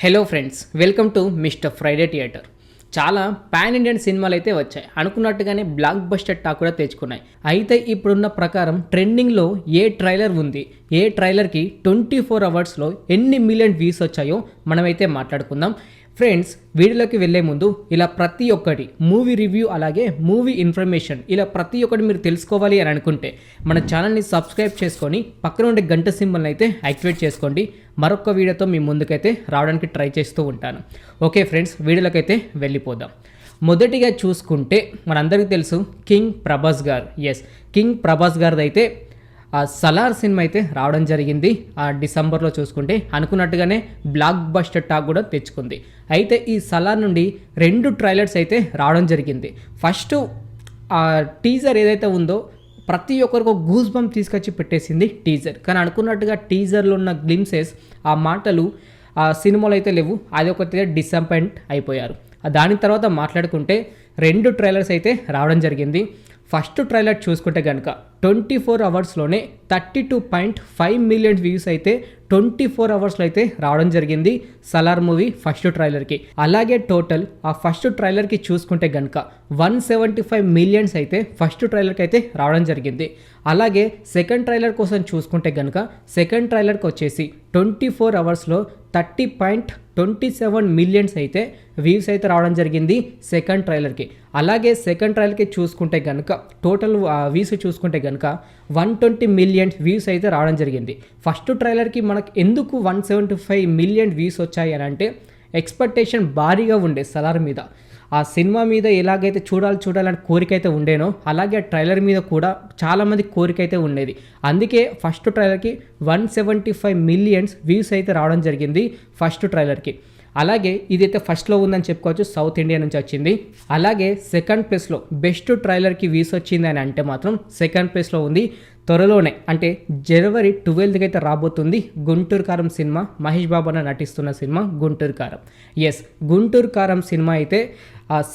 Hello friends, welcome to mister Friday theatre. చాలా pan Indian సినిమాలు అయితే వచ్చాయి. అనుకున్నట్టుగానే బ్లాక్ బస్టర్ టాక్ కూడా తెచ్చుకున్నాయి. అయితే ఇప్పుడున్న ప్రకారం ట్రెండింగ్లో ఏ ట్రైలర్ ఉంది, ఏ ట్రైలర్కి 24 అవర్స్లో ఎన్ని మిలియన్ వ్యూస్ వచ్చాయో మనమైతే మాట్లాడుకుందాం. ఫ్రెండ్స్, వీడియోలోకి వెళ్ళే ముందు ఇలా ప్రతి ఒక్కటి మూవీ రివ్యూ అలాగే మూవీ ఇన్ఫర్మేషన్ ఇలా ప్రతి ఒక్కటి మీరు తెలుసుకోవాలి అని అనుకుంటే మన ఛానల్ని సబ్స్క్రైబ్ చేసుకొని పక్కన ఉండే గంట సింబల్ని అయితే యాక్టివేట్ చేసుకోండి. మరొక వీడియోతో మీ ముందుకైతే రావడానికి ట్రై చేస్తూ ఉంటాను. ఓకే ఫ్రెండ్స్, వీడియోలోకి అయితే వెళ్ళిపోదాం. మొదటిగా చూసుకుంటే మనందరికీ తెలుసు కింగ్ ప్రభాస్ గారు. కింగ్ ప్రభాస్ గారిది అయితే సలార్ సినిమా అయితే రావడం జరిగింది. డిసెంబర్లో చూసుకుంటే అనుకున్నట్టుగానే బ్లాక్ బస్టర్ టాక్ కూడా తెచ్చుకుంది. అయితే ఈ సలార్ నుండి 2 ట్రైలర్స్ అయితే రావడం జరిగింది. ఫస్ట్ టీజర్ ఏదైతే ఉందో ప్రతి ఒక్కరికి గూస్ బంప్ తీసుకొచ్చి పెట్టేసింది టీజర్. కానీ అనుకున్నట్టుగా టీజర్లో ఉన్న గ్లిమ్సెస్, ఆ మాటలు ఆ సినిమాలో అయితే లేవు. అది ఒకటి డిసప్పాయింట్ అయిపోయారు. దాని తర్వాత మాట్లాడుకుంటే 2 ట్రైలర్స్ అయితే రావడం జరిగింది. ఫస్ట్ ట్రైలర్ చూసుకుంటే కనుక 24 అవర్స్లోనే 32.5 మిలియన్ వ్యూస్ అయితే 24 అవర్స్లో అయితే రావడం జరిగింది సలార్ మూవీ ఫస్ట్ ట్రైలర్కి. అలాగే టోటల్ ఆ ఫస్ట్ ట్రైలర్కి చూసుకుంటే కనుక 175 మిలియన్స్ అయితే ఫస్ట్ ట్రైలర్కి అయితే రావడం జరిగింది. అలాగే సెకండ్ ట్రైలర్ కోసం చూసుకుంటే కనుక సెకండ్ ట్రైలర్కి వచ్చేసి 24 అవర్స్లో 30.27 మిలియన్స్ అయితే వ్యూస్ అయితే రావడం జరిగింది సెకండ్ ట్రైలర్కి. అలాగే సెకండ్ ట్రైలర్కి చూసుకుంటే కనుక టోటల్ వ్యూస్ చూసుకుంటే కనుక 120 మిలియన్ వ్యూస్ అయితే రావడం జరిగింది. ఫస్ట్ ట్రైలర్కి మనకు ఎందుకు 175 మిలియన్ వ్యూస్ వచ్చాయి అని అంటే ఎక్స్పెక్టేషన్ భారీగా ఉండే సలార్ మీద. ఆ సినిమా మీద ఎలాగైతే చూడాలని కోరిక అయితే ఉండేనో అలాగే ట్రైలర్ మీద కూడా చాలామంది కోరిక అయితే ఉండేది. అందుకే ఫస్ట్ ట్రైలర్కి 175 మిలియన్స్ వ్యూస్ అయితే రావడం జరిగింది ఫస్ట్ ట్రైలర్కి. అలాగే ఇదైతే ఫస్ట్లో ఉందని చెప్పుకోవచ్చు, సౌత్ ఇండియా నుంచి వచ్చింది. అలాగే సెకండ్ ప్లేస్లో బెస్ట్ ట్రైలర్కి వ్యూస్ వచ్చింది అని అంటే మాత్రం సెకండ్ ప్లేస్లో ఉంది. త్వరలోనే అంటే జనవరి 12కి అయితే రాబోతుంది గుంటూరు కారం సినిమా. మహేష్ బాబు అన్న నటిస్తున్న సినిమా గుంటూరు కారం. గుంటూరు కారం సినిమా అయితే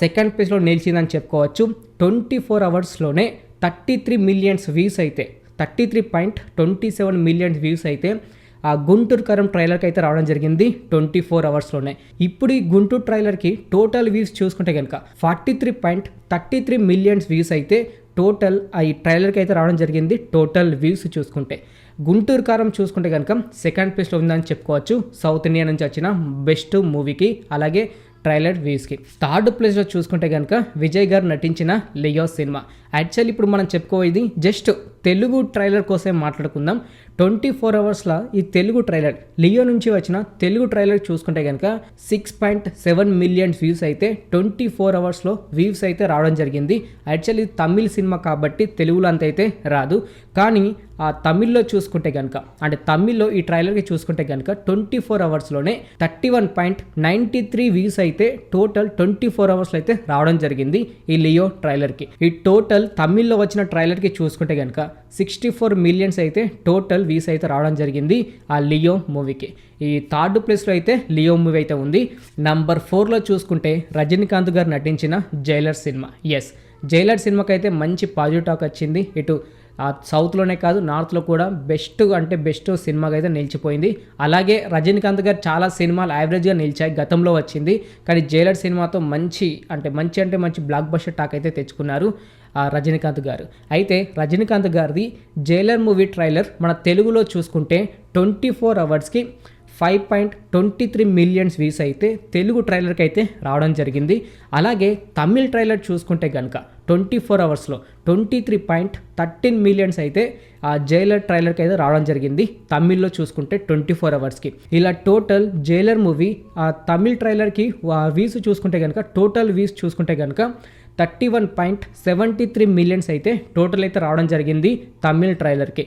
సెకండ్ ప్లేస్లో నిలిచిందని చెప్పుకోవచ్చు. 24 అవర్స్లోనే 33 మిలియన్స్ వ్యూస్ అయితే 33.27 మిలియన్ వ్యూస్ అయితే ఆ గుంటూరు కారం ట్రైలర్కి అయితే రావడం జరిగింది 24 అవర్స్లోనే. ఇప్పుడు ఈ గుంటూరు ట్రైలర్కి టోటల్ వ్యూస్ చూసుకుంటే కనుక 43.33 మిలియన్స్ వ్యూస్ అయితే టోటల్ ఈ ట్రైలర్కి అయితే రావడం జరిగింది. టోటల్ వ్యూస్ చూసుకుంటే గుంటూరు కారం చూసుకుంటే కనుక సెకండ్ ప్లేస్లో ఉందని చెప్పుకోవచ్చు సౌత్ ఇండియా నుంచి వచ్చిన బెస్ట్ మూవీకి అలాగే ట్రైలర్ వ్యూస్కి. థర్డ్ ప్లేస్లో చూసుకుంటే కనుక విజయ్ గారు నటించిన లియో సినిమా. యాక్చువల్లీ ఇప్పుడు మనం చెప్పుకోయేది జస్ట్ తెలుగు ట్రైలర్ కోసం మాట్లాడుకుందాం. 24 అవర్స్లో ఈ తెలుగు ట్రైలర్ లియో నుంచి వచ్చిన తెలుగు ట్రైలర్ చూసుకుంటే కనుక 6.7 మిలియన్ వ్యూస్ అయితే 24 అవర్స్లో వ్యూస్ అయితే రావడం జరిగింది. యాక్చువల్లీ తమిళ్ సినిమా కాబట్టి తెలుగులో అంత అయితే రాదు. కానీ ఆ తమిళ్లో చూసుకుంటే కనుక అంటే తమిళ్లో ఈ ట్రైలర్కి చూసుకుంటే కనుక 24 అవర్స్లోనే 31.93 వ్యూస్ అయితే టోటల్ 24 అవర్స్లో అయితే రావడం జరిగింది ఈ లియో ట్రైలర్కి. ఈ టోటల్ తమిళ్లో వచ్చిన ట్రైలర్కి చూసుకుంటే కనుక 64 మిలియన్స్ అయితే టోటల్ వ్యూస్ అయితే రావడం జరిగింది ఆ లియో మూవీకి. ఈ థర్డ్ ప్లేస్లో అయితే లియో మూవీ అయితే ఉంది. నంబర్ 4లో చూసుకుంటే రజనీకాంత్ గారు నటించిన జైలర్ సినిమా. జైలర్ సినిమాకి అయితే మంచి పాజిటివ్ టాక్ వచ్చింది. ఇటు సౌత్లోనే కాదు నార్త్లో కూడా బెస్ట్ సినిమాగా అయితే నిలిచిపోయింది. అలాగే రజనీకాంత్ గారు చాలా సినిమాలు యావరేజ్గా నిలిచాయి గతంలో వచ్చింది. కానీ జైలర్ సినిమాతో మంచి బ్లాక్ బస్టర్ టాక్ అయితే తెచ్చుకున్నారు రజనీకాంత్ గారు. అయితే రజనీకాంత్ గారిది జైలర్ మూవీ ట్రైలర్ మన తెలుగులో చూసుకుంటే 24 అవర్స్కి 5.23 మిలియన్స్ వ్యూస్ అయితే తెలుగు ట్రైలర్కి అయితే రావడం జరిగింది. అలాగే తమిళ్ ట్రైలర్ చూసుకుంటే కనుక 24 అవర్స్లో 23.13 మిలియన్స్ అయితే ఆ జైలర్ ట్రైలర్కి అయితే రావడం జరిగింది తమిళ్లో చూసుకుంటే 24 అవర్స్కి. ఇలా టోటల్ జైలర్ మూవీ ఆ తమిళ్ ట్రైలర్కి వ్యూస్ చూసుకుంటే కనుక టోటల్ వ్యూస్ చూసుకుంటే కనుక 31.73 మిలియన్స్ అయితే టోటల్ అయితే రావడం జరిగింది తమిళ్ ట్రైలర్కి.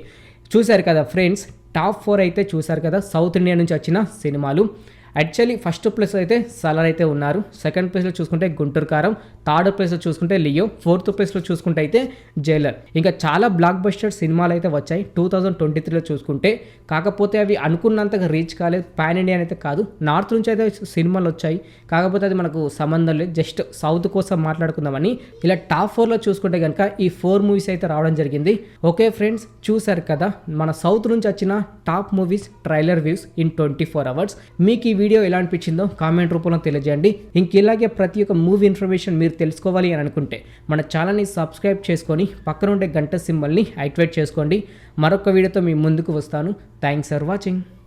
చూశారు కదా ఫ్రెండ్స్, టాప్ 4 అయితే చూశారు కదా సౌత్ ఇండియా నుంచి వచ్చిన సినిమాలు. యాక్చువల్లీ ఫస్ట్ ప్లేస్ అయితే సలార్ అయితే ఉన్నారు. సెకండ్ ప్లేస్లో చూసుకుంటే గుంటూరు కారం, థర్డ్ ప్లేస్లో చూసుకుంటే లియో, ఫోర్త్ ప్లేస్లో చూసుకుంటే అయితే జైలర్. ఇంకా చాలా బ్లాక్ బస్టర్ సినిమాలు అయితే వచ్చాయి 2023లో చూసుకుంటే. కాకపోతే అవి అనుకున్నంతగా రీచ్ కాలేదు. పాన్ ఇండియా అయితే కాదు, నార్త్ నుంచి అయితే సినిమాలు వచ్చాయి. కాకపోతే అది మనకు సంబంధం లేదు, జస్ట్ సౌత్ కోసం మాట్లాడుకుందామని. ఇలా టాప్ 4లో చూసుకుంటే కనుక ఈ 4 మూవీస్ అయితే రావడం జరిగింది. ఓకే ఫ్రెండ్స్, చూసారు కదా మన సౌత్ నుంచి వచ్చిన top movies trailer views in 24 hours. మీకు ఈ వీడియో ఎలా అనిపించిందో కామెంట్ రూపంలో తెలియజేయండి. ఇంక ఇలాగే ప్రతి ఒక్క మూవీ ఇన్ఫర్మేషన్ మీరు తెలుసుకోవాలి అని అనుకుంటే మన ఛానల్ని సబ్స్క్రైబ్ చేసుకొని పక్కన ఉండే గంట సింబల్ని యాక్టివేట్ చేసుకోండి. మరొక వీడియోతో మీ ముందుకు వస్తాను. Thanks for watching.